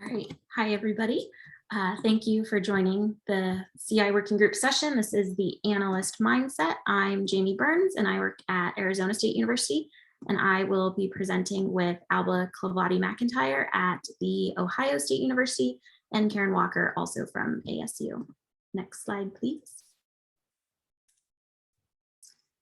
All right. Hi, everybody. Thank you for joining the CI Working Group session. This is the Analyst Mindset. I'm Jamie Burns, and I work at Arizona State University, and I will be presenting with Alba Clavati-McIntyre at the Ohio State University, and Karen Walker, also from ASU. Next slide, please.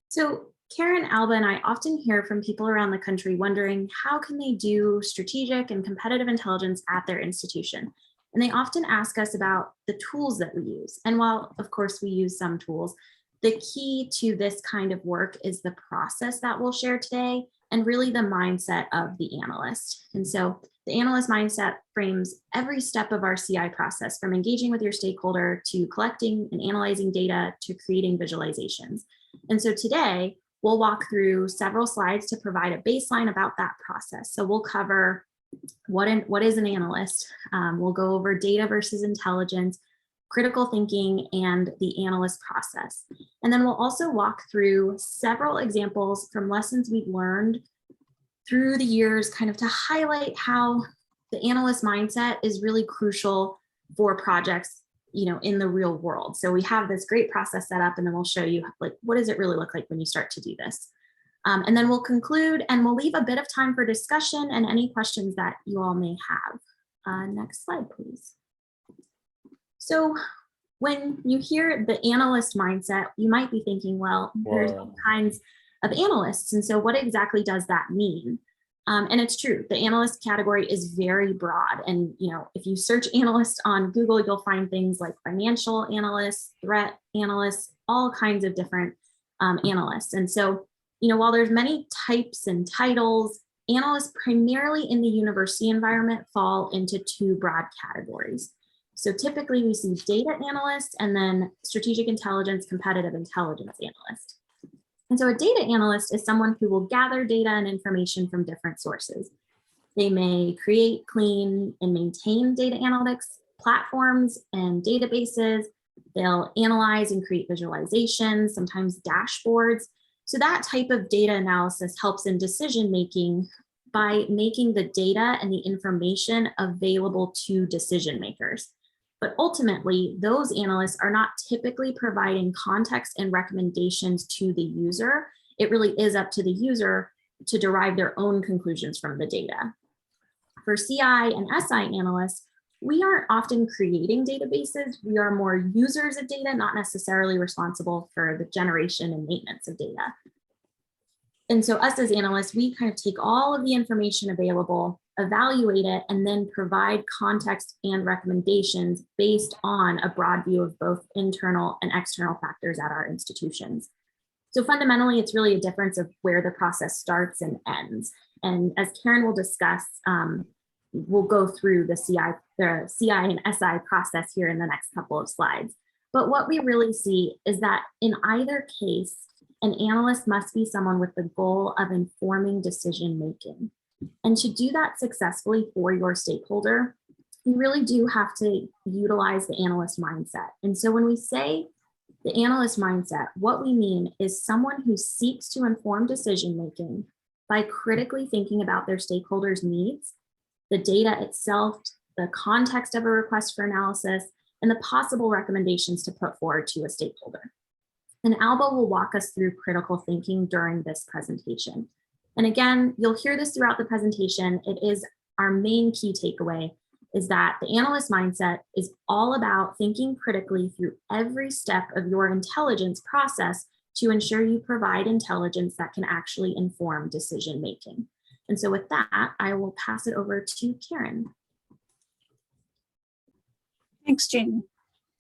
So Karen, Alba, and I often hear from people around the country wondering how can they do strategic and competitive intelligence at their institution? And they often ask us about the tools that we use. And while, of course, we use some tools, the key to this kind of work is the process that we'll share today and really the mindset of the analyst. And so the analyst mindset frames every step of our CI process, from engaging with your stakeholder to collecting and analyzing data to creating visualizations. And so today, we'll walk through several slides to provide a baseline about that process. So we'll cover what is an analyst. We'll go over data versus intelligence, critical thinking, and the analyst process. And then we'll also walk through several examples from lessons we've learned through the years, kind of to highlight how the analyst mindset is really crucial for projects, in the real world. So we have this great process set up, and then we'll show you what does it really look like when you start to do this. And then we'll conclude, and we'll leave a bit of time for discussion and any questions that you all may have. Next slide, please. So when you hear the analyst mindset, you might be thinking, well, there's all kinds of analysts. And so what exactly does that mean? And it's true, the analyst category is very broad. And, if you search analyst on Google, you'll find things like financial analysts, threat analysts, all kinds of different analysts. And so, while there's many types and titles, analysts primarily in the university environment fall into two broad categories. So typically we see data analysts and then strategic intelligence, competitive intelligence analyst. And so a data analyst is someone who will gather data and information from different sources. They may create, clean, and maintain data analytics platforms and databases. They'll analyze and create visualizations, sometimes dashboards. So that type of data analysis helps in decision-making by making the data and the information available to decision makers. But ultimately, those analysts are not typically providing context and recommendations to the user. It really is up to the user to derive their own conclusions from the data. For CI and SI analysts, we aren't often creating databases. We are more users of data, not necessarily responsible for the generation and maintenance of data. And so us as analysts, we kind of take all of the information available, evaluate it, and then provide context and recommendations based on a broad view of both internal and external factors at our institutions. So fundamentally, it's really a difference of where the process starts and ends. And as Karen will discuss, we'll go through the CI and SI process here in the next couple of slides. But what we really see is that in either case, an analyst must be someone with the goal of informing decision making. And to do that successfully for your stakeholder, you really do have to utilize the analyst mindset. And so when we say the analyst mindset, what we mean is someone who seeks to inform decision making by critically thinking about their stakeholders' needs, the data itself, the context of a request for analysis, and the possible recommendations to put forward to a stakeholder. And Alba will walk us through critical thinking during this presentation. And again, you'll hear this throughout the presentation. It is our main key takeaway is that the analyst mindset is all about thinking critically through every step of your intelligence process to ensure you provide intelligence that can actually inform decision making. And so with that, I will pass it over to Karen. Thanks, Jamie.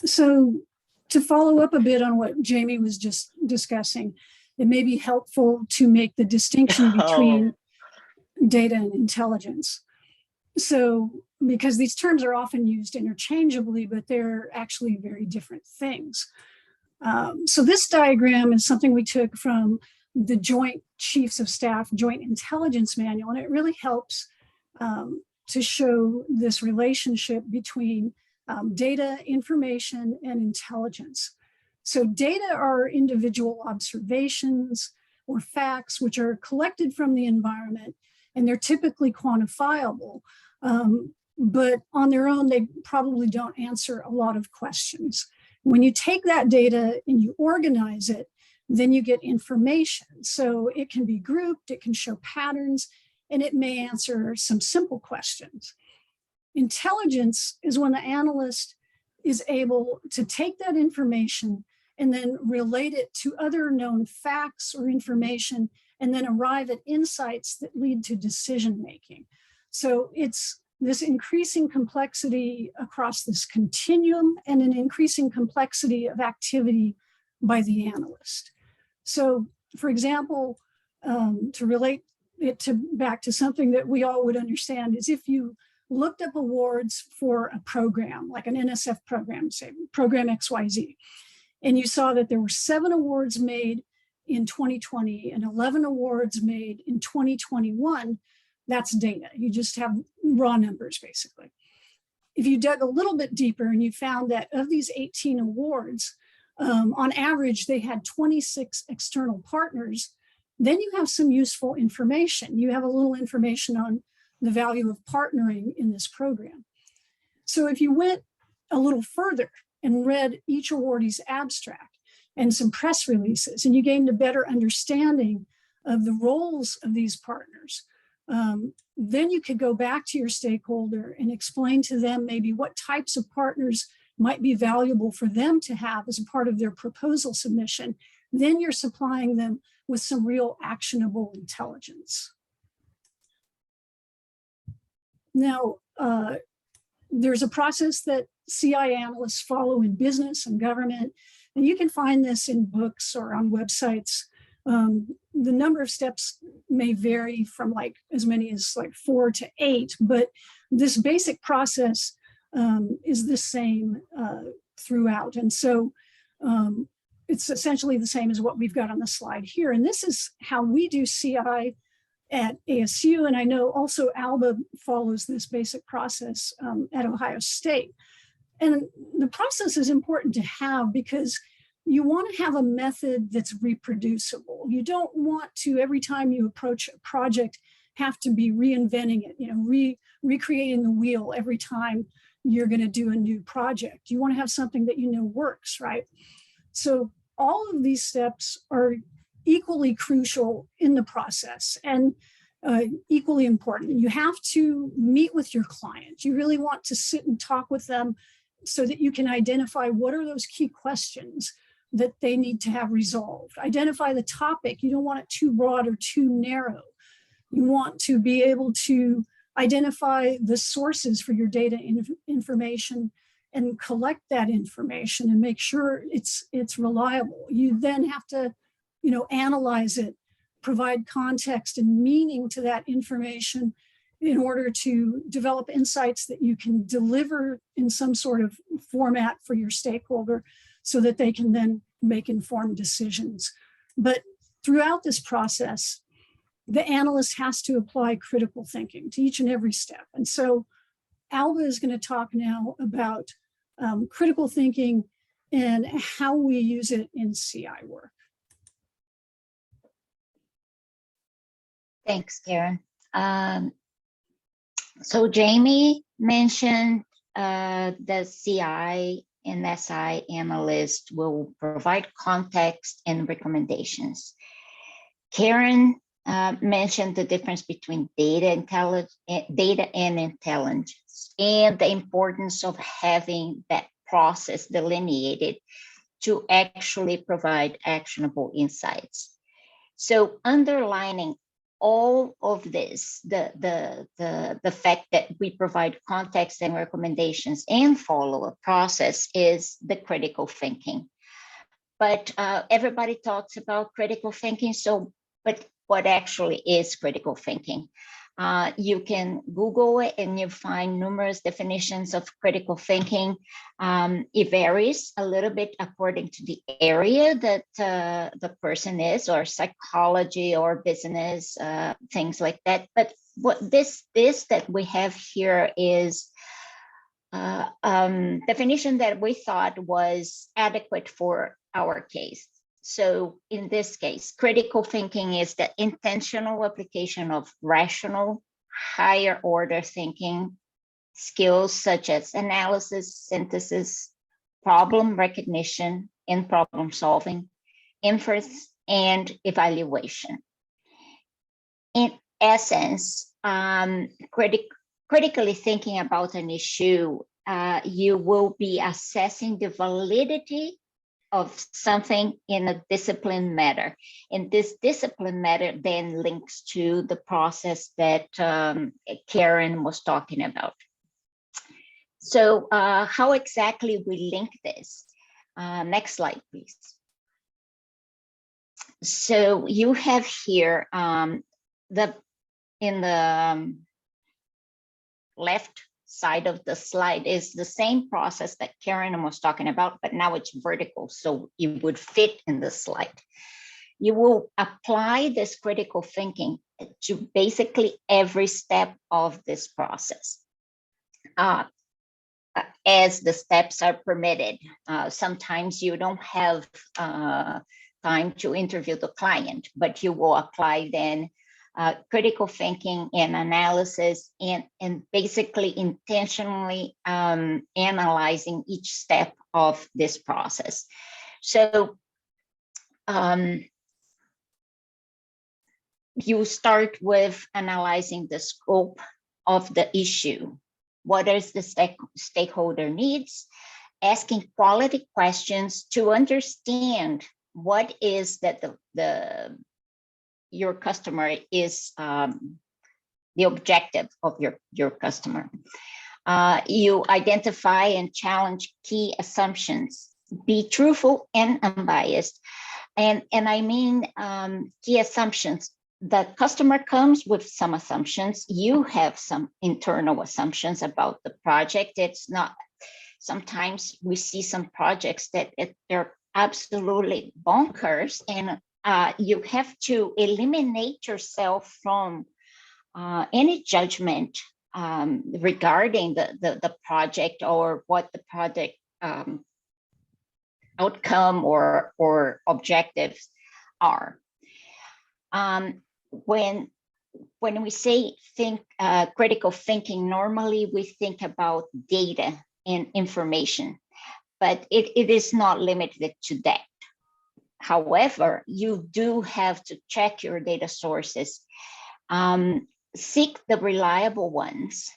So to follow up a bit on what Jamie was just discussing, it may be helpful to make the distinction between data and intelligence. So, because these terms are often used interchangeably, but they're actually very different things. So this diagram is something we took from the Joint Chiefs of Staff Joint Intelligence Manual, and it really helps to show this relationship between data, information, and intelligence. So data are individual observations or facts which are collected from the environment, and they're typically quantifiable. but on their own, they probably don't answer a lot of questions. When you take that data and you organize it, then you get information. So it can be grouped, it can show patterns, and it may answer some simple questions. Intelligence is when the analyst is able to take that information and then relate it to other known facts or information, and then arrive at insights that lead to decision making. So it's this increasing complexity across this continuum and an increasing complexity of activity by the analyst. So, for example, to relate it back to something that we all would understand is if you looked up awards for a program, like an NSF program, say program XYZ, and you saw that there were 7 awards made in 2020 and 11 awards made in 2021, that's data. You just have raw numbers, basically. If you dug a little bit deeper and you found that of these 18 awards, on average, they had 26 external partners, then you have some useful information. You have a little information on the value of partnering in this program. So if you went a little further and read each awardee's abstract and some press releases, and you gained a better understanding of the roles of these partners, then you could go back to your stakeholder and explain to them maybe what types of partners might be valuable for them to have as a part of their proposal submission. Then you're supplying them with some real actionable intelligence. Now, there's a process that CI analysts follow in business and government, and you can find this in books or on websites. The number of steps may vary from like as many as like 4 to 8, but this basic process is the same throughout. And so it's essentially the same as what we've got on the slide here. And this is how we do CI at ASU. And I know also ALBA follows this basic process at Ohio State. And the process is important to have because you want to have a method that's reproducible. You don't want to, every time you approach a project, have to be reinventing it, recreating the wheel every time you're going to do a new project. You want to have something that you know works, right? So all of these steps are equally crucial in the process and equally important. You have to meet with your client. You really want to sit and talk with them so that you can identify what are those key questions that they need to have resolved. Identify the topic. You don't want it too broad or too narrow. You want to be able to identify the sources for your data information and collect that information and make sure it's reliable. You then have to, analyze it, provide context and meaning to that information in order to develop insights that you can deliver in some sort of format for your stakeholder so that they can then make informed decisions. But throughout this process, the analyst has to apply critical thinking to each and every step. And so Alba is going to talk now about critical thinking and how we use it in CI work. Thanks, Karen. So Jamie mentioned the CI and SI analyst will provide context and recommendations. Karen mentioned the difference between data and intelligence and the importance of having that process delineated to actually provide actionable insights. So underlining all of this, the fact that we provide context and recommendations and follow a process is the critical thinking. But everybody talks about critical thinking. But what actually is critical thinking? You can Google it and you find numerous definitions of critical thinking. It varies a little bit according to the area that the person is, or psychology or business, things like that. But what this that we have here is definition that we thought was adequate for our case. So in this case, critical thinking is the intentional application of rational, higher order thinking skills such as analysis, synthesis, problem recognition, and problem solving, inference, and evaluation. In essence, critically thinking about an issue, you will be assessing the validity of something in a disciplined matter. And this disciplined matter then links to the process that Karen was talking about. So how exactly we link this? Next slide, please. So you have here in the left side of the slide is the same process that Karen was talking about, but now it's vertical, so it would fit in the slide. You will apply this critical thinking to basically every step of this process. As the steps are permitted. Sometimes you don't have time to interview the client, but you will apply then critical thinking and analysis and basically intentionally analyzing each step of this process. So you start with analyzing the scope of the issue. What is the stakeholder needs? Asking quality questions to understand what is that your customer is, the objective of your customer. You identify and challenge key assumptions. Be truthful and unbiased. And I mean key assumptions. The customer comes with some assumptions. You have some internal assumptions about the project. It's not, sometimes we see some projects that they're absolutely bonkers, and you have to eliminate yourself from any judgment regarding the project or what the project outcome or objectives are. When we say critical thinking, normally we think about data and information, but it is not limited to that. However, you do have to check your data sources, seek the reliable ones,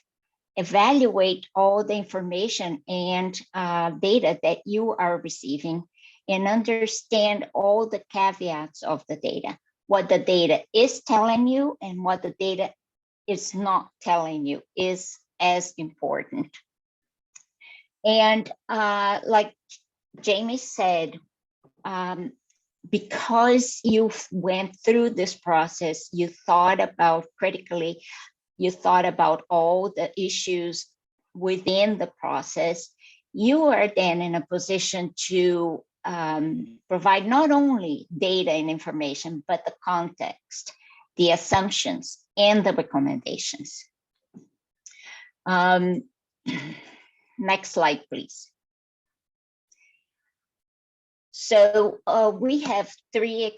evaluate all the information and data that you are receiving, and understand all the caveats of the data. What the data is telling you and what the data is not telling you is as important. And like Jamie said, because you went through this process, you thought about critically, you thought about all the issues within the process, you are then in a position to provide not only data and information, but the context, the assumptions, and the recommendations. Next slide, please. So we have three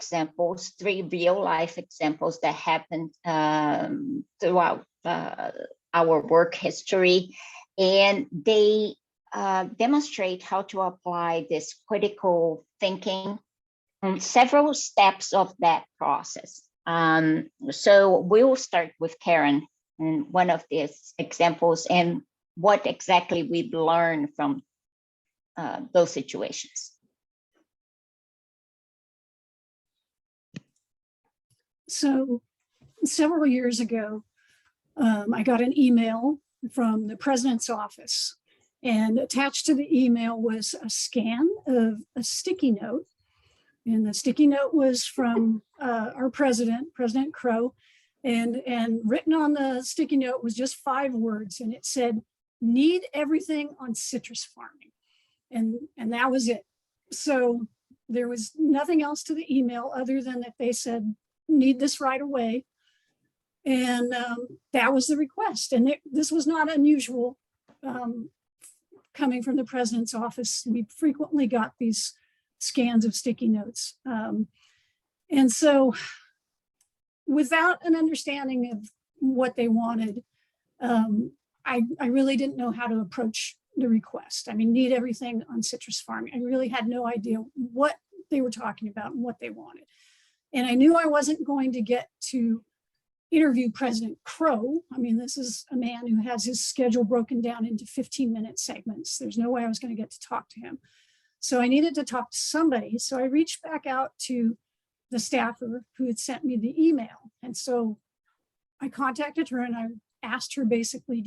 real life examples that happened throughout our work history, and they demonstrate how to apply this critical thinking on several steps of that process. So we'll start with Karen and one of these examples and what exactly we've learned from those situations. So several years ago, I got an email from the president's office, and attached to the email was a scan of a sticky note. And the sticky note was from our president, President Crow, and written on the sticky note was just 5 words, and it said, "Need everything on citrus farming." And that was it. So there was nothing else to the email other than that they said, "Need this right away." And that was the request. And this was not unusual coming from the president's office. We frequently got these scans of sticky notes. And so without an understanding of what they wanted, I really didn't know how to approach the request. I mean, need everything on citrus farming. I really had no idea what they were talking about and what they wanted. And I knew I wasn't going to get to interview President Crow. I mean, this is a man who has his schedule broken down into 15-minute segments. There's no way I was going to get to talk to him. So I needed to talk to somebody. So I reached back out to the staffer who had sent me the email. And so I contacted her and I asked her basically,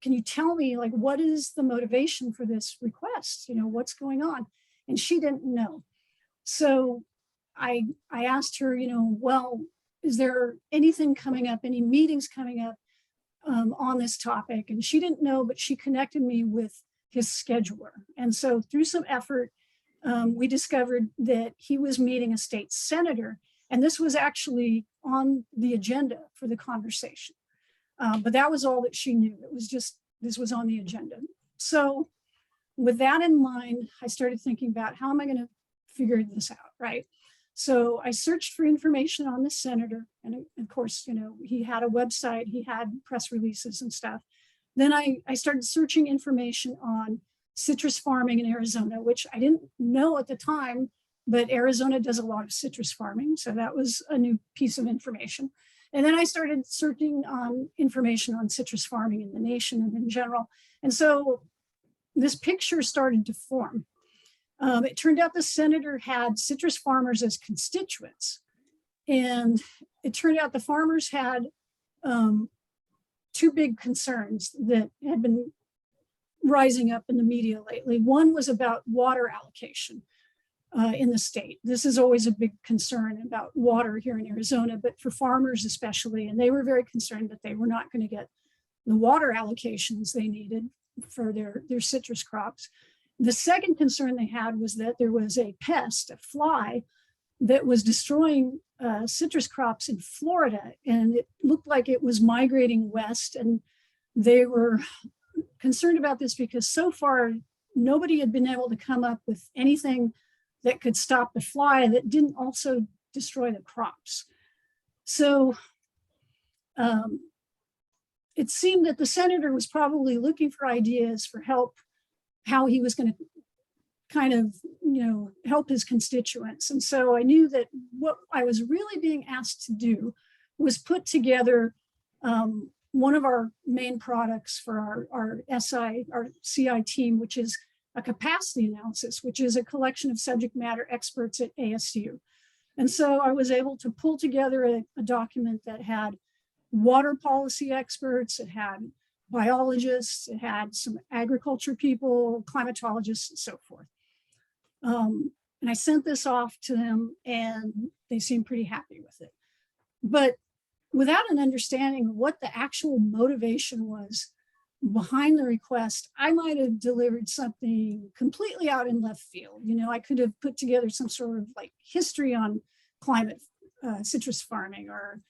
can you tell me, like, what is the motivation for this request? You know, what's going on? And she didn't know. So I asked her, you know, well, is there anything coming up, any meetings coming up on this topic? And she didn't know, but she connected me with his scheduler. And so through some effort, we discovered that he was meeting a state senator. And this was actually on the agenda for the conversation. But that was all that she knew. It was just, this was on the agenda. So with that in mind, I started thinking about how am I going to figure this out, right? So I searched for information on the senator. And of course, you know, he had a website, he had press releases and stuff. Then I started searching information on citrus farming in Arizona, which I didn't know at the time, but Arizona does a lot of citrus farming. So that was a new piece of information. And then I started searching on information on citrus farming in the nation and in general. And so this picture started to form. It turned out the senator had citrus farmers as constituents. And it turned out the farmers had two big concerns that had been rising up in the media lately. One was about water allocation in the state. This is always a big concern about water here in Arizona, but for farmers especially. And they were very concerned that they were not going to get the water allocations they needed for their citrus crops. The second concern they had was that there was a pest, a fly, that was destroying citrus crops in Florida. And it looked like it was migrating west. And they were concerned about this because so far, nobody had been able to come up with anything that could stop the fly that didn't also destroy the crops. So it seemed that the senator was probably looking for ideas for help, how he was going to kind of, you know, help his constituents. And so I knew that what I was really being asked to do was put together one of our main products for our CI team, which is a capacity analysis, which is a collection of subject matter experts at ASU. And so I was able to pull together a document that had water policy experts, it had biologists, it had some agriculture people, climatologists, and so forth. And I sent this off to them and they seemed pretty happy with it. But without an understanding of what the actual motivation was behind the request, I might have delivered something completely out in left field. You know, I could have put together some sort of like history on climate citrus farming, or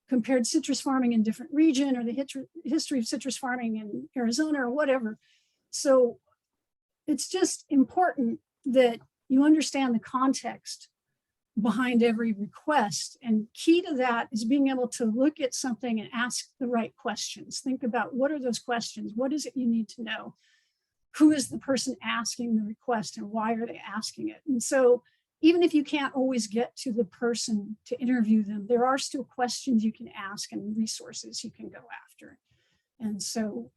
compared citrus farming in different region, or the history of citrus farming in Arizona, or whatever. So it's just important that you understand the context behind every request. And key to that is being able to look at something and ask the right questions. Think about what are those questions? What is it you need to know? Who is the person asking the request and why are they asking it? And so even if you can't always get to the person to interview them, there are still questions you can ask and resources you can go after. And so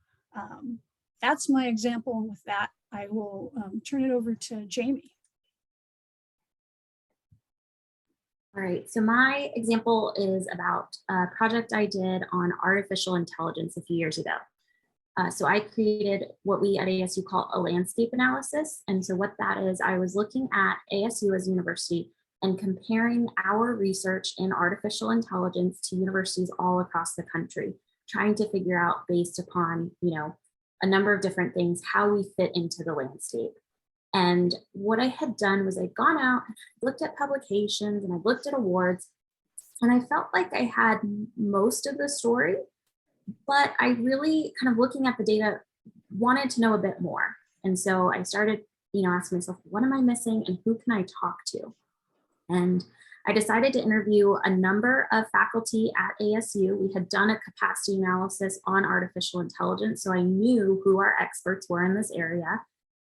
that's my example. And with that, I will turn it over to Jamie. All right, so my example is about a project I did on artificial intelligence a few years ago. So I created what we at ASU call a landscape analysis. And so what that is, I was looking at ASU as a university and comparing our research in artificial intelligence to universities all across the country, trying to figure out, based upon, you know, a number of different things, how we fit into the landscape. And what I had done was I'd gone out, looked at publications, and I looked at awards, and I felt like I had most of the story, but I really, kind of looking at the data, wanted to know a bit more. And so I started, you know, asking myself, what am I missing and who can I talk to? And I decided to interview a number of faculty at ASU. We had done a capacity analysis on artificial intelligence, so I knew who our experts were in this area.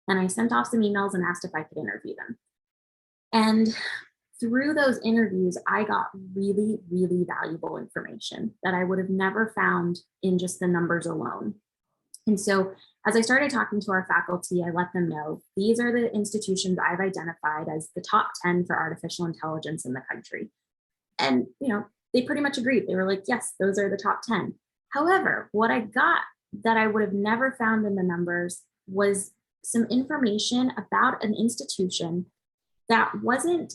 And I sent off some emails and asked if I could interview them. And through those interviews, I got really, really valuable information that I would have never found in just the numbers alone. And so as I started talking to our faculty, I let them know these are the institutions I've identified as the top 10 for artificial intelligence in the country. And, they pretty much agreed. They were like, yes, those are the top 10. However, what I got that I would have never found in the numbers was some information about an institution that wasn't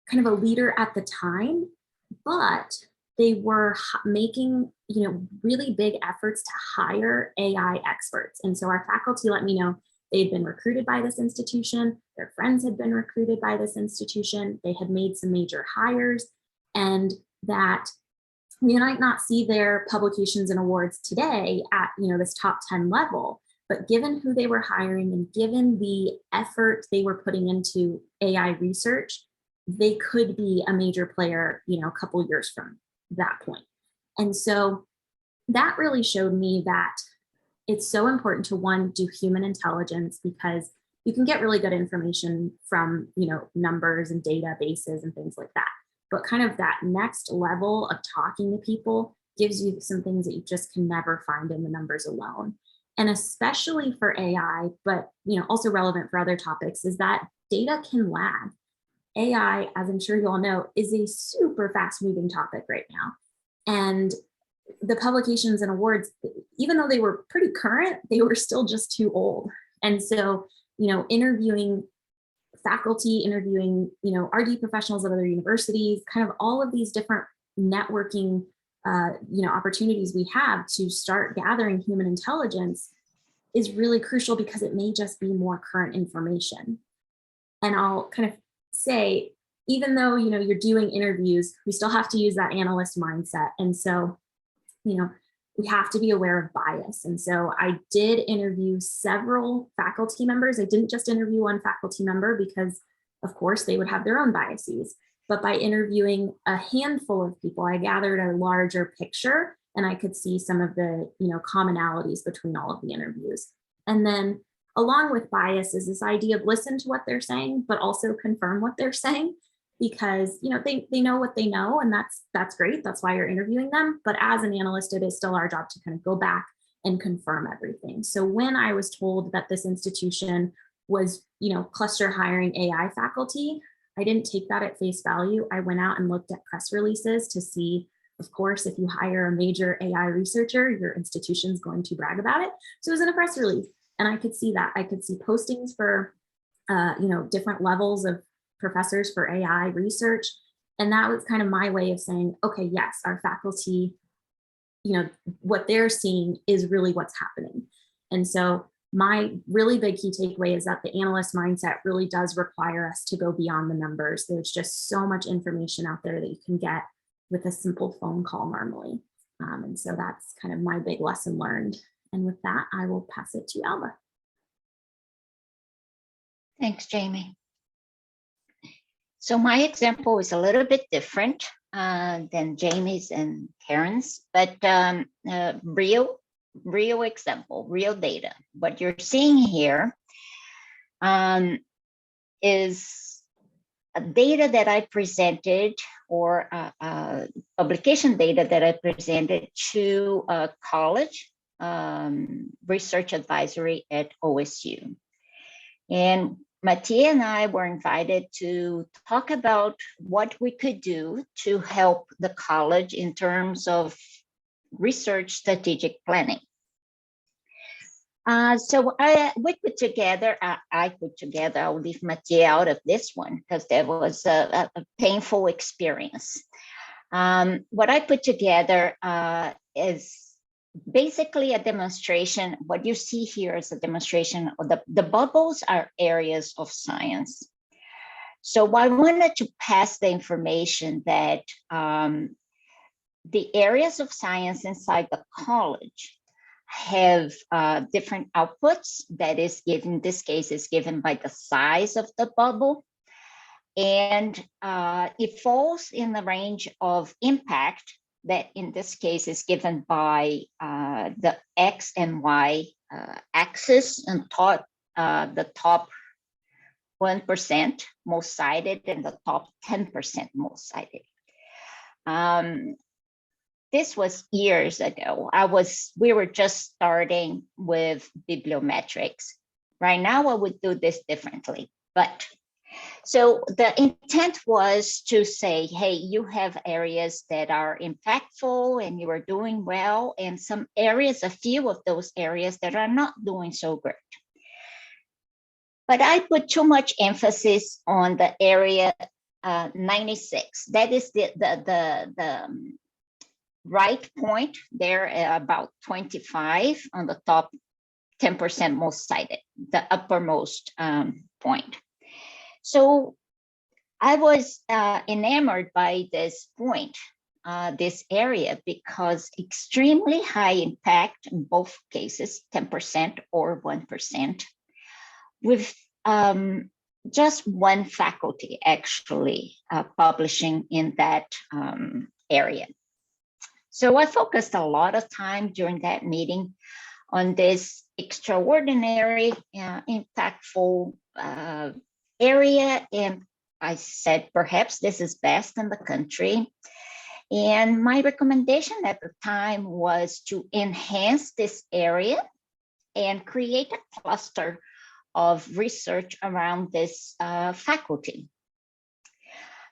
kind of a leader at the time, but they were making, really big efforts to hire AI experts. And so our faculty let me know they'd been recruited by this institution, their friends had been recruited by this institution, they had made some major hires, and that we might not see their publications and awards today at, this top 10 level, but given who they were hiring and given the effort they were putting into AI research, they could be a major player, a couple years from that point. And so that really showed me that it's so important to, one, do human intelligence, because you can get really good information from, numbers and databases and things like that. But kind of that next level of talking to people gives you some things that you just can never find in the numbers alone. And especially for AI, but also relevant for other topics, is that data can lag. AI, as I'm sure you all know, is a super fast moving topic right now. And the publications and awards, even though they were pretty current, they were still just too old. And so, interviewing faculty, interviewing, RD professionals at other universities, kind of all of these different networking, opportunities we have to start gathering human intelligence is really crucial, because it may just be more current information. And I'll kind of say, even though, you're doing interviews, we still have to use that analyst mindset. And so, we have to be aware of bias. And so I did interview several faculty members. I didn't just interview one faculty member because, of course, they would have their own biases. But by interviewing a handful of people, I gathered a larger picture, and I could see some of the, commonalities between all of the interviews. And then along with bias is this idea of listen to what they're saying, but also confirm what they're saying, because they know what they know, and that's great. That's why you're interviewing them. But as an analyst, it is still our job to kind of go back and confirm everything. So when I was told that this institution was, cluster hiring AI faculty, I didn't take that at face value. I went out and looked at press releases to see, of course, if you hire a major AI researcher, your institution's going to brag about it. So it was in a press release, and I could see that. I could see postings for, different levels of professors for AI research. And that was kind of my way of saying, okay, yes, our faculty, what they're seeing is really what's happening. And so my really big key takeaway is that the analyst mindset really does require us to go beyond the numbers. There's just so much information out there that you can get with a simple phone call normally. And so that's kind of my big lesson learned. And with that, I will pass it to Alba. Thanks, Jamie. So my example is a little bit different than Jamie's and Karen's, but real example, real data. What you're seeing here is data that I presented, or publication data that I presented to a college research advisory at OSU. And Mathieu and I were invited to talk about what we could do to help the college in terms of research strategic planning. So we put together, I put together, I'll leave Mathieu out of this one because that was a painful experience. What I put together is basically a demonstration. What you see here is a demonstration of the bubbles are areas of science. So I wanted to pass the information that the areas of science inside the college have different outputs that is given, in this case is given by the size of the bubble. And it falls in the range of impact that in this case is given by the X and Y axis, and the top 1% most cited and the top 10% most cited. This was years ago. We were just starting with bibliometrics. Right now, I would do this differently. But so the intent was to say, hey, you have areas that are impactful and you are doing well, and some areas, a few of those areas that are not doing so great. But I put too much emphasis on the area 96. That is the right point there, about 25 on the top 10% most cited, the uppermost point. So I was enamored by this point, this area, because extremely high impact in both cases, 10% or 1%, with just one faculty actually publishing in that area. So I focused a lot of time during that meeting on this extraordinary, impactful area. And I said, perhaps this is best in the country. And my recommendation at the time was to enhance this area and create a cluster of research around this faculty.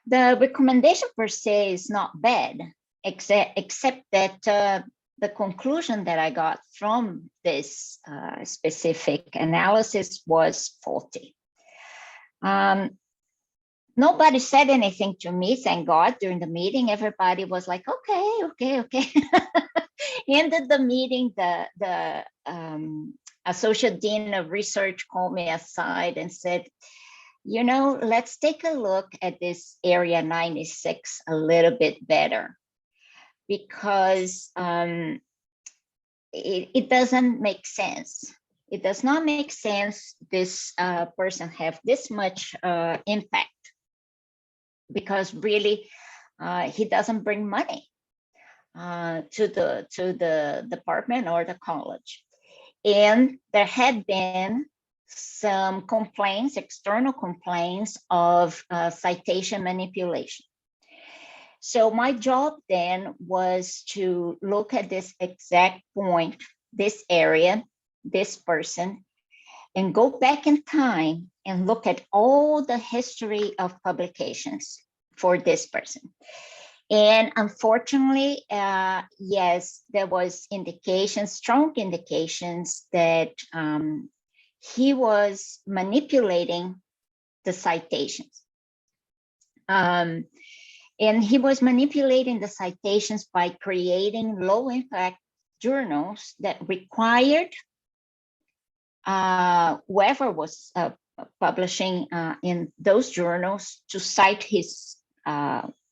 The recommendation per se is not bad, except that the conclusion that I got from this specific analysis was faulty. Nobody said anything to me, thank God, during the meeting. Everybody was like, okay. Ended the meeting, the Associate Dean of Research called me aside and said, you know, let's take a look at this area 96 a little bit better, because it doesn't make sense. It does not make sense this person have this much impact, because really he doesn't bring money to the department or the college. And there had been some complaints, external complaints of citation manipulation. So my job then was to look at this exact point, this area, this person, and go back in time and look at all the history of publications for this person. And unfortunately, yes, there was indications, strong indications that he was manipulating the citations. And he was manipulating the citations by creating low impact journals that required whoever was publishing in those journals to cite his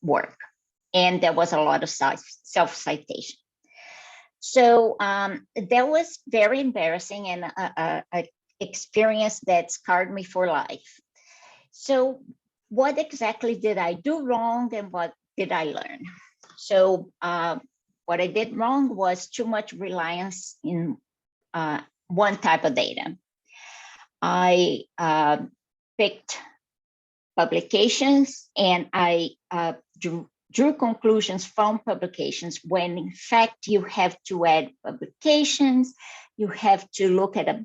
work. And there was a lot of self-citation. So that was very embarrassing and an experience that scarred me for life. So what exactly did I do wrong and what did I learn? So what I did wrong was too much reliance in one type of data. I picked publications and I drew conclusions from publications, when in fact you have to add publications, you have to look at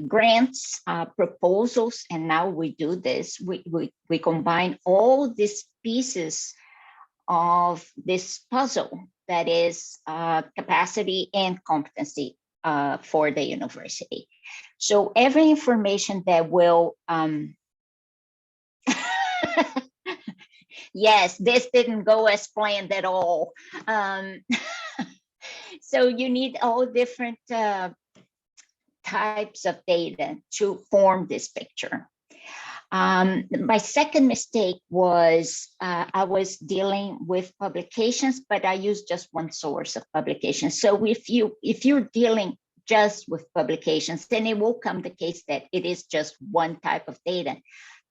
grants, proposals, and now we do this. We combine all these pieces of this puzzle that is capacity and competency for the university. So every information that will yes, this didn't go as planned at all. So you need all different types of data to form this picture. My second mistake was I was dealing with publications, but I used just one source of publications. So if you're dealing just with publications, then it will come the case that it is just one type of data.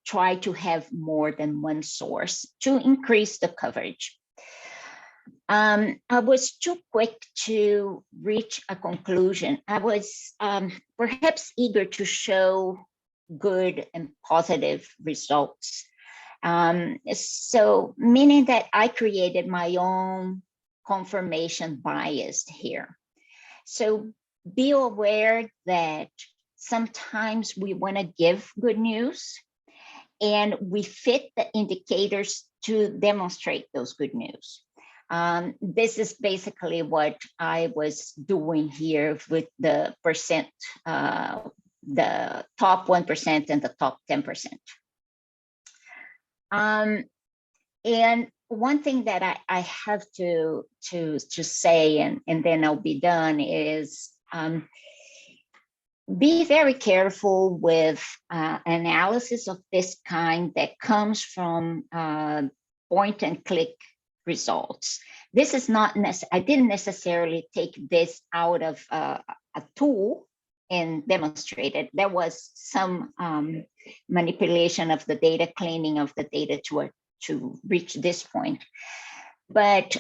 try to have more than one source to increase the coverage. I was too quick to reach a conclusion. I was perhaps eager to show good and positive results. So meaning that I created my own confirmation bias here. So be aware that sometimes we want to give good news and we fit the indicators to demonstrate those good news. This is basically what I was doing here with the percent, the top 1% and the top 10%. And one thing that I have to say, and then I'll be done, is be very careful with analysis of this kind that comes from point and click results. This is not I didn't necessarily take this out of a tool and demonstrate it. There was some manipulation of the data, cleaning of the data to reach this point. But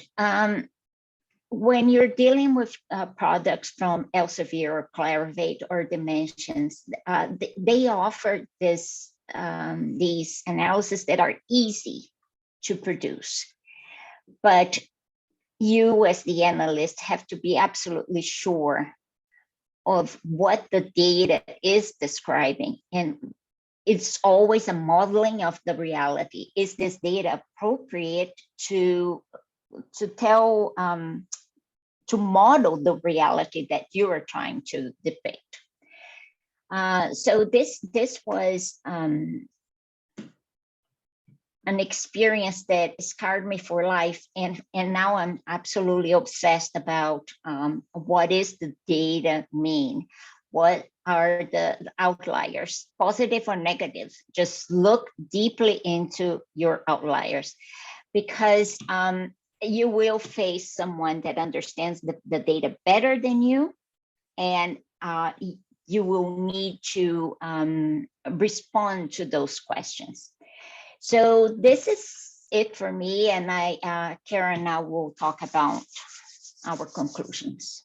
when you're dealing with products from Elsevier or Clarivate or Dimensions, they offer these analyses that are easy to produce. But you as the analyst have to be absolutely sure of what the data is describing. And it's always a modeling of the reality. Is this data appropriate to tell, to model the reality that you are trying to depict? So this was an experience that scarred me for life, and now I'm absolutely obsessed about what is the data mean? What are the outliers, positive or negative? Just look deeply into your outliers, because you will face someone that understands the data better than you, and you will need to respond to those questions. So this is it for me, and Karen now will talk about our conclusions.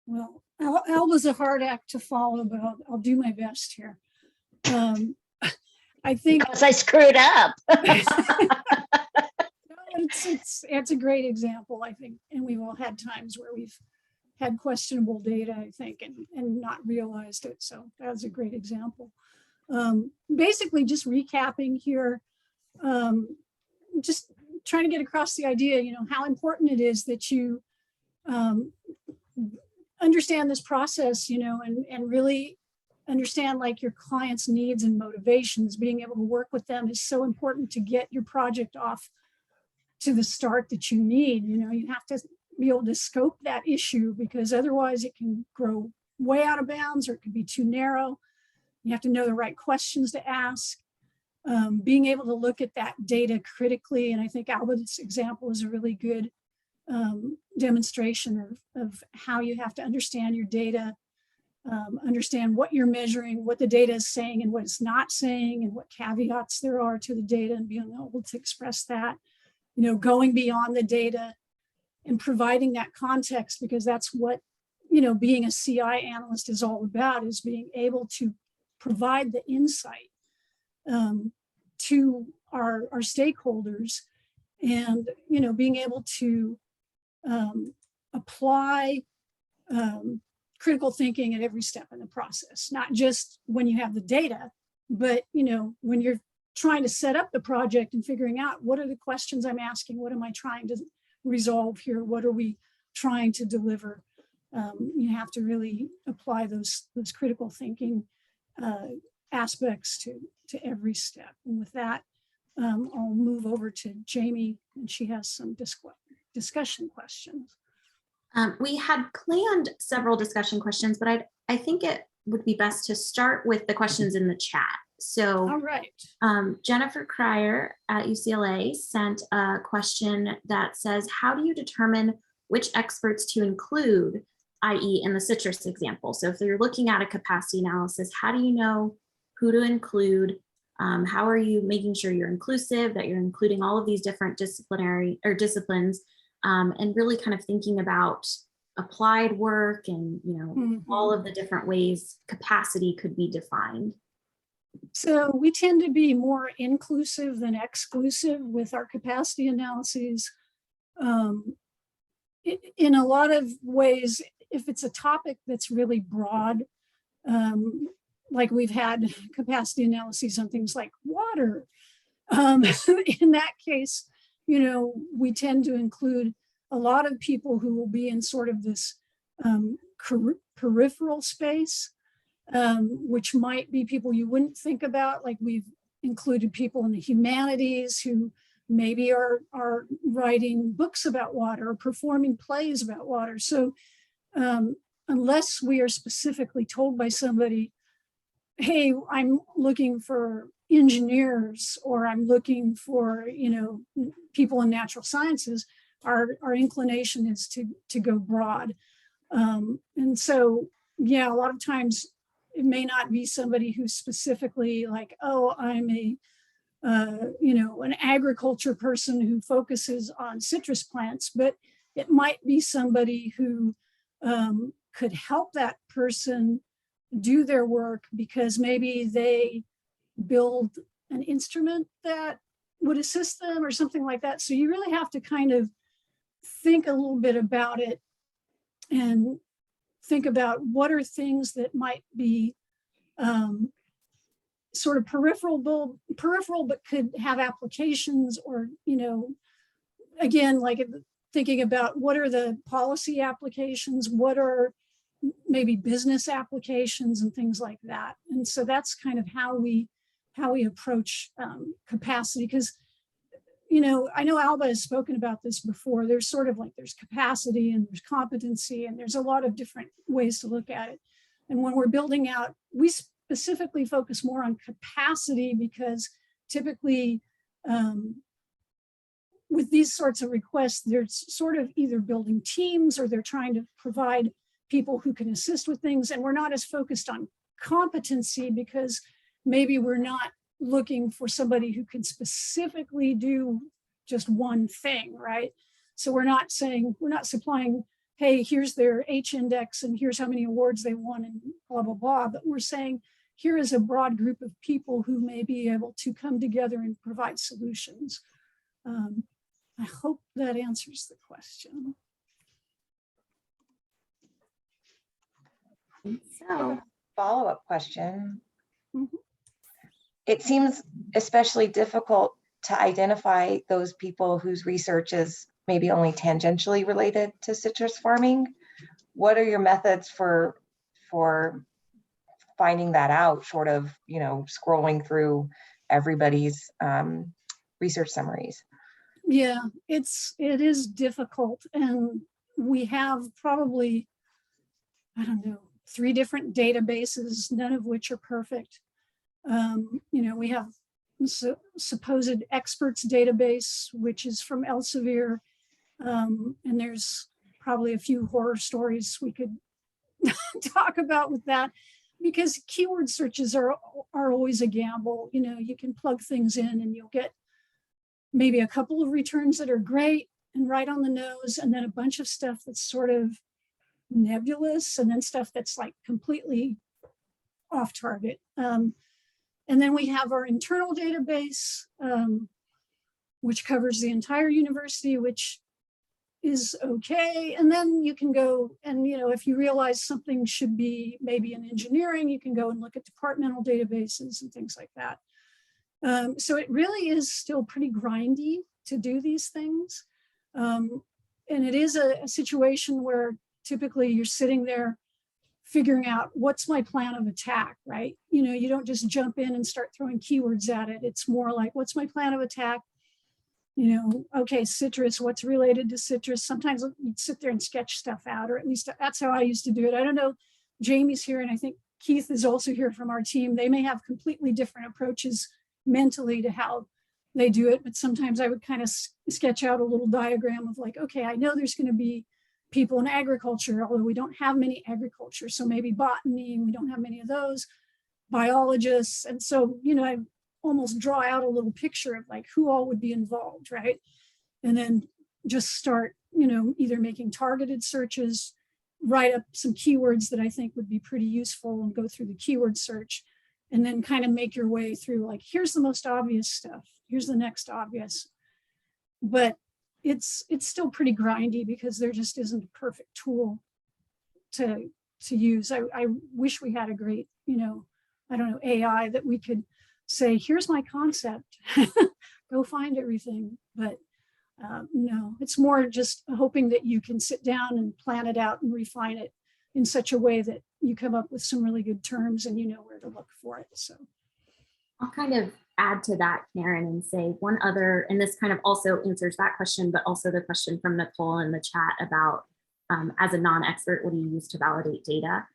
Well, Alba's a hard act to follow, but I'll do my best here. I think because I screwed up. It's a great example, I think, and we've all had times where we've had questionable data, I think, and not realized it. So that's a great example. Basically, just recapping here, just trying to get across the idea, how important it is that you understand this process, and really understand like your client's needs and motivations. Being able to work with them is so important to get your project off to the start that you need. You have to be able to scope that issue, because otherwise it can grow way out of bounds, or it could be too narrow. You have to know the right questions to ask. Being able to look at that data critically, and I think Albert's example is a really good demonstration of how you have to understand your data, understand what you're measuring, what the data is saying and what it's not saying, and what caveats there are to the data, and being able to express that, going beyond the data and providing that context, because that's what, being a CI analyst is all about, is being able to provide the insight to our stakeholders, and, being able to apply critical thinking at every step in the process, not just when you have the data, but, when you're trying to set up the project and figuring out what are the questions I'm asking, what am I trying to resolve here, what are we trying to deliver. You have to really apply those critical thinking aspects to every step. And with that, I'll move over to Jamie, and she has some discussion questions. We had planned several discussion questions, but I think it would be best to start with the questions in the chat. So, all right. Jennifer Cryer at UCLA sent a question that says, how do you determine which experts to include i.e. in the citrus example. So if you're looking at a capacity analysis, how do you know who to include? How are you making sure you're inclusive, that you're including all of these different disciplinary or disciplines, and really kind of thinking about applied work and, you know, all of the different ways capacity could be defined. So we tend to be more inclusive than exclusive with our capacity analyses. In a lot of ways, if it's a topic that's really broad, like we've had capacity analyses on things like water, in that case, you know, we tend to include a lot of people who will be in sort of this peripheral space, which might be people you wouldn't think about. Like we've included people in the humanities who maybe are writing books about water or performing plays about water. So unless we are specifically told by somebody, hey, I'm looking for engineers or I'm looking for, you know, people in natural sciences, our inclination is to go broad. And so, yeah, a lot of times it may not be somebody who's specifically like, oh, I'm a, you know, an agriculture person who focuses on citrus plants, but it might be somebody who could help that person do their work because maybe they build an instrument that would assist them or something like that. So you really have to kind of think a little bit about it and think about what are things that might be sort of peripheral, but could have applications, or, you know, again, like thinking about what are the policy applications, what are maybe business applications and things like that. And so that's kind of how we approach capacity, because, you know, I know Alba has spoken about this before. There's sort of like, there's capacity and there's competency, and there's a lot of different ways to look at it. And when we're building out, we specifically focus more on capacity because typically with these sorts of requests, they're sort of either building teams or they're trying to provide people who can assist with things. And we're not as focused on competency because maybe we're not looking for somebody who can specifically do just one thing, right? So we're not supplying, hey, here's their H index and here's how many awards they won and blah, blah, blah. But we're saying, here is a broad group of people who may be able to come together and provide solutions. I hope that answers the question. So, follow-up question. Mhm. It seems especially difficult to identify those people whose research is maybe only tangentially related to citrus farming. What are your methods for finding that out, short of, you know, scrolling through everybody's research summaries? Yeah, it is difficult. And we have probably, I don't know, 3 different databases, none of which are perfect. You know, we have supposed experts database, which is from Elsevier. And there's probably a few horror stories we could talk about with that, because keyword searches are always a gamble. You know, you can plug things in and you'll get maybe a couple of returns that are great and right on the nose, and then a bunch of stuff that's sort of nebulous, and then stuff that's like completely off target. And then we have our internal database, which covers the entire university, which is okay. And then you can go and, you know, if you realize something should be maybe in engineering, you can go and look at departmental databases and things like that. So it really is still pretty grindy to do these things. And it is a situation where typically you're sitting there figuring out what's my plan of attack, right? You know, you don't just jump in and start throwing keywords at it. It's more like, what's my plan of attack? You know, okay, citrus, what's related to citrus? Sometimes you'd sit there and sketch stuff out, or at least that's how I used to do it. I don't know, Jamie's here, and I think Keith is also here from our team. They may have completely different approaches mentally to how they do it, but sometimes I would kind of sketch out a little diagram of like, okay, I know there's going to be people in agriculture, although we don't have many agriculture. So maybe botany, we don't have many of those, biologists. And so, I almost draw out a little picture of like who all would be involved, right? And then just start, either making targeted searches, write up some keywords that I think would be pretty useful and go through the keyword search, and then kind of make your way through like, here's the most obvious stuff. Here's the next obvious. But it's still pretty grindy because there just isn't a perfect tool to use. I wish we had a great, I don't know, AI that we could say, here's my concept, go find everything. But no, it's more just hoping that you can sit down and plan it out and refine it in such a way that you come up with some really good terms and you know where to look for it. So I'll kind of add to that, Karen, and say one other, and this kind of also answers that question, but also the question from Nicole in the chat about, as a non-expert, what do you use to validate data?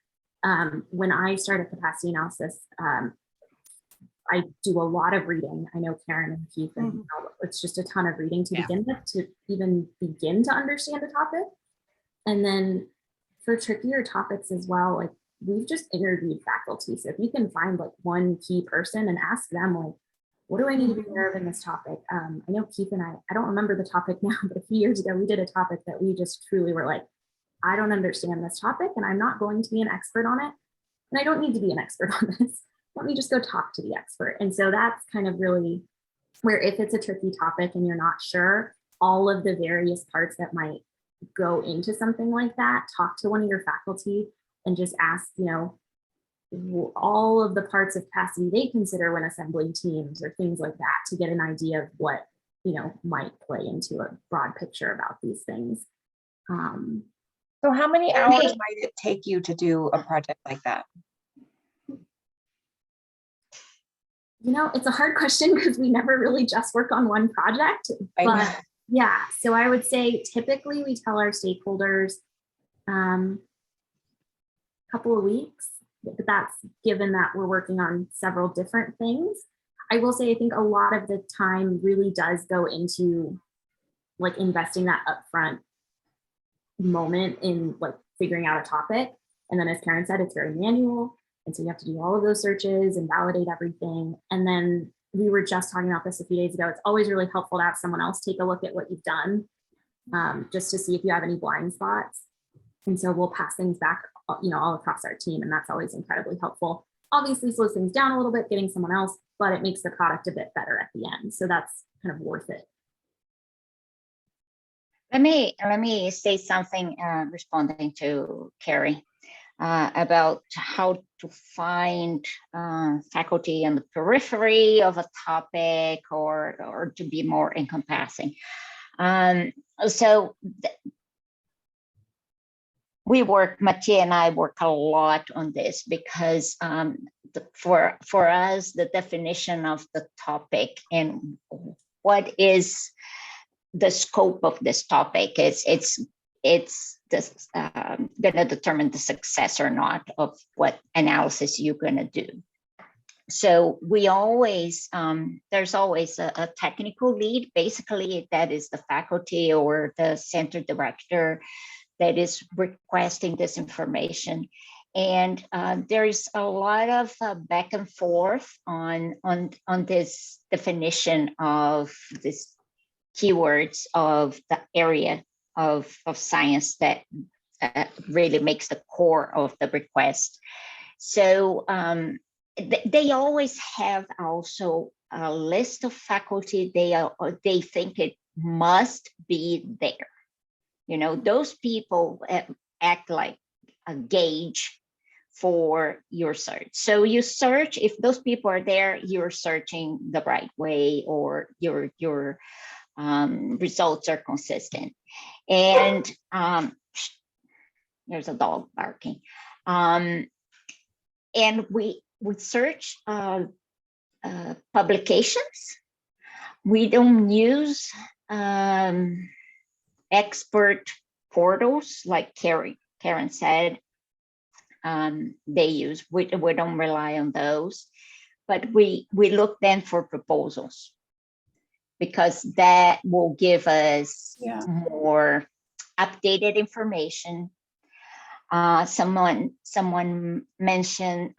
When I started capacity analysis, I do a lot of reading. I know Karen and Keith, and it's just a ton of reading to begin with, to even begin to understand a topic. And then for trickier topics as well, like we've just interviewed faculty. So if you can find like one key person and ask them, like, what do I need to be aware of in this topic? I know Keith and I don't remember the topic now, but a few years ago, we did a topic that we just truly were like, I don't understand this topic and I'm not going to be an expert on it. And I don't need to be an expert on this. Let me just go talk to the expert. And so that's kind of really where, if it's a tricky topic and you're not sure, all of the various parts that might go into something like that, talk to one of your faculty and just ask, all of the parts of capacity they consider when assembling teams or things like that, to get an idea of what, might play into a broad picture about these things. So how many hours might it take you to do a project like that? It's a hard question because we never really just work on one project, but yeah, so I would say typically we tell our stakeholders a couple of weeks, but that's given that we're working on several different things. I will say, I think a lot of the time really does go into like investing that upfront moment in like figuring out a topic. And then as Karen said, it's very manual. And so you have to do all of those searches and validate everything. And then we were just talking about this a few days ago. It's always really helpful to have someone else take a look at what you've done, just to see if you have any blind spots. And so we'll pass things back, all across our team. And that's always incredibly helpful. Obviously slows things down a little bit, getting someone else, but it makes the product a bit better at the end. So that's kind of worth it. Let me say something responding to Carrie about how to find faculty on the periphery of a topic or to be more encompassing. Mathieu and I work a lot on this because for us, the definition of the topic and what is the scope of this topic it's going to determine the success or not of what analysis you're going to do. So we always, there's always a technical lead. Basically, that is the faculty or the center director that is requesting this information. And there's a lot of back and forth on this definition of this keywords of the area of science that really makes the core of the request. So they always have also a list of faculty they think it must be there. Those people act like a gauge for your search. So you search, if those people are there, you're searching the right way, or your results are consistent. And there's a dog barking. And we search publications. We don't use expert portals like Karen said. They use. We don't rely on those, but we look then for proposals, because that will give us more updated information. Someone mentioned,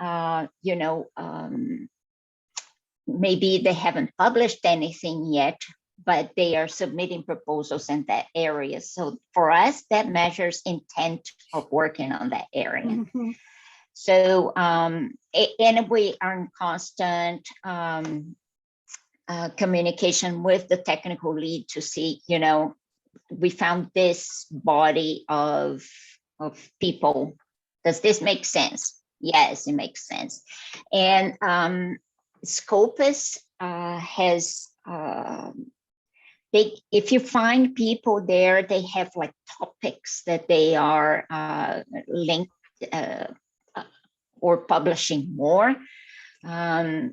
maybe they haven't published anything yet, but they are submitting proposals in that area. So for us, that measures intent of working on that area. Mm-hmm. So, and we are in constant communication with the technical lead to see, we found this body of people. Does this make sense? Yes, it makes sense. And Scopus has if you find people there, they have like topics that they are linked or publishing more.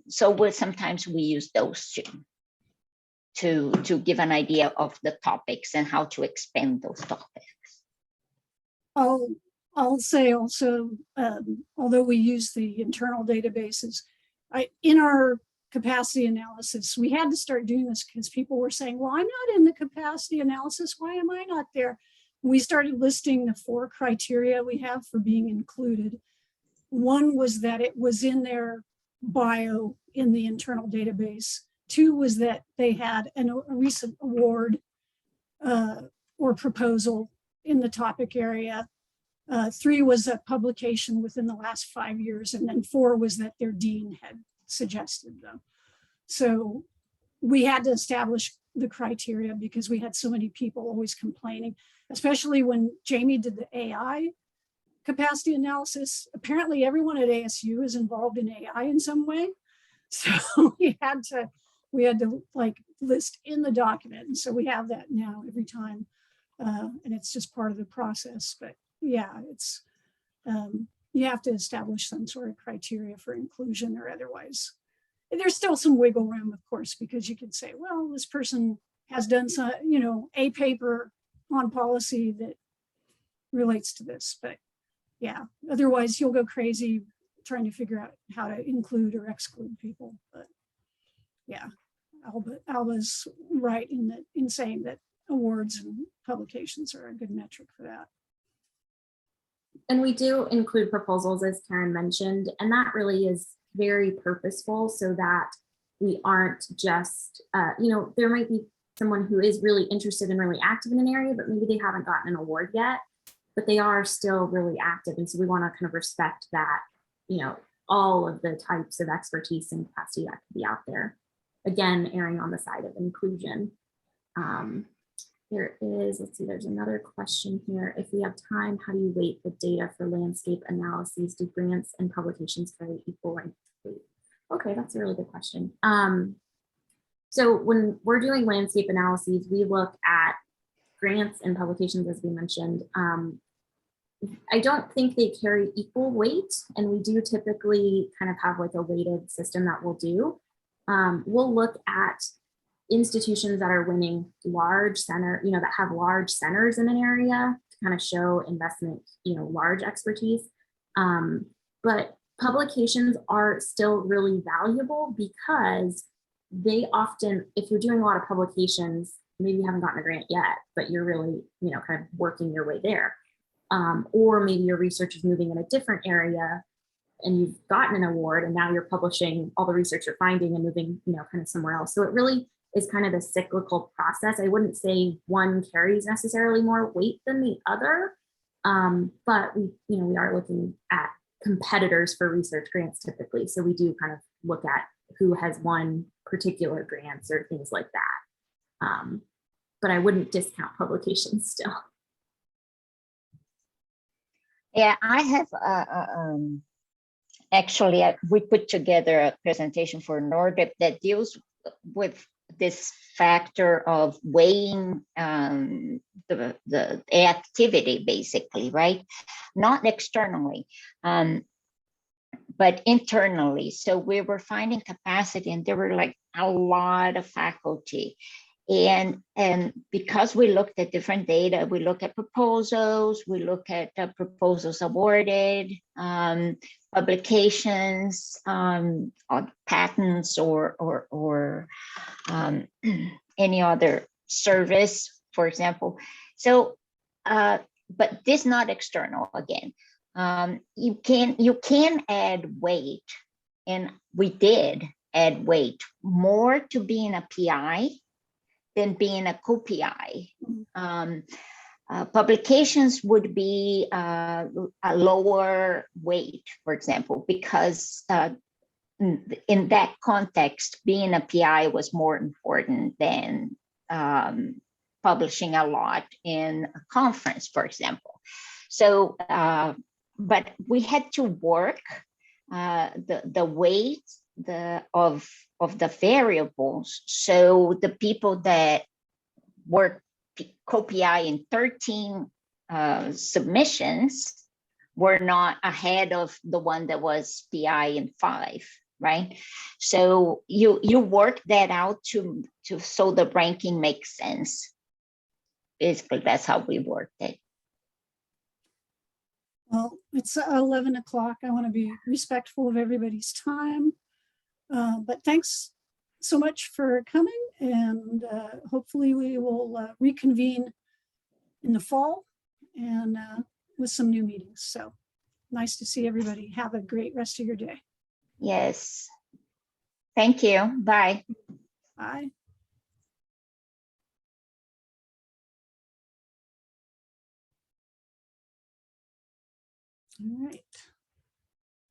So sometimes we use those two to give an idea of the topics and how to expand those topics. I'll say also, although we use the internal databases, in our capacity analysis, we had to start doing this because people were saying, well, I'm not in the capacity analysis. Why am I not there? We started listing the 4 criteria we have for being included. One was that it was in their bio in the internal database. 2 was that they had a recent award or proposal in the topic area. 3 was a publication within the last 5 years. And then 4 was that their dean had suggested them. So we had to establish the criteria because we had so many people always complaining, especially when Jamie did the AI capacity analysis. Apparently everyone at ASU is involved in AI in some way. So we had to like list in the document. And so we have that now every time. And it's just part of the process. But yeah, it's you have to establish some sort of criteria for inclusion or otherwise. There's still some wiggle room, of course, because you could say, well, this person has done some, a paper on policy that relates to this. But yeah, otherwise you'll go crazy trying to figure out how to include or exclude people. But yeah, Alba's right in saying that awards and publications are a good metric for that. And we do include proposals, as Karen mentioned, and that really is very purposeful so that we aren't just, there might be someone who is really interested and really active in an area, but maybe they haven't gotten an award yet, but they are still really active. And so we want to kind of respect that, all of the types of expertise and capacity that could be out there. Again, erring on the side of inclusion. There is, let's see, there's another question here. If we have time, how do you weight the data for landscape analyses? Do grants and publications carry equal weight? Okay, that's a really good question. So when we're doing landscape analyses, we look at grants and publications, as we mentioned. I don't think they carry equal weight, and we do typically kind of have like a weighted system that we'll do. We'll look at institutions that are winning large center, that have large centers in an area to kind of show investment, large expertise. But publications are still really valuable because they often, if you're doing a lot of publications, maybe you haven't gotten a grant yet, but you're really, kind of working your way there. Or maybe your research is moving in a different area and you've gotten an award and now you're publishing all the research you're finding and moving, kind of somewhere else. So it really is kind of a cyclical process. I wouldn't say one carries necessarily more weight than the other, but we are looking at competitors for research grants typically. So we do kind of look at who has won particular grants or things like that. But I wouldn't discount publications still. Yeah, I have actually, we put together a presentation for NORDIP that deals with this factor of weighing the activity, basically, right? Not externally, but internally. So we were finding capacity, and there were like a lot of faculty. And because we looked at different data, we look at proposals, we look at proposals awarded, publications, patents, or any other service, for example. So but this not external again. You can add weight, and we did add weight more to being a PI than being a co-PI. Publications would be a lower weight, for example, because in that context, being a PI was more important than publishing a lot in a conference, for example. So, but we had to work the weight of the variables, so the people that were co-PI in 13 submissions were not ahead of the one that was PI in 5, right? So you work that out to so the ranking makes sense. Basically, that's how we worked it. Well, it's 11 o'clock. I want to be respectful of everybody's time. But thanks so much for coming, and hopefully we will reconvene in the fall and with some new meetings. So nice to see everybody. Have a great rest of your day. Yes. Thank you. Bye. Bye. All right.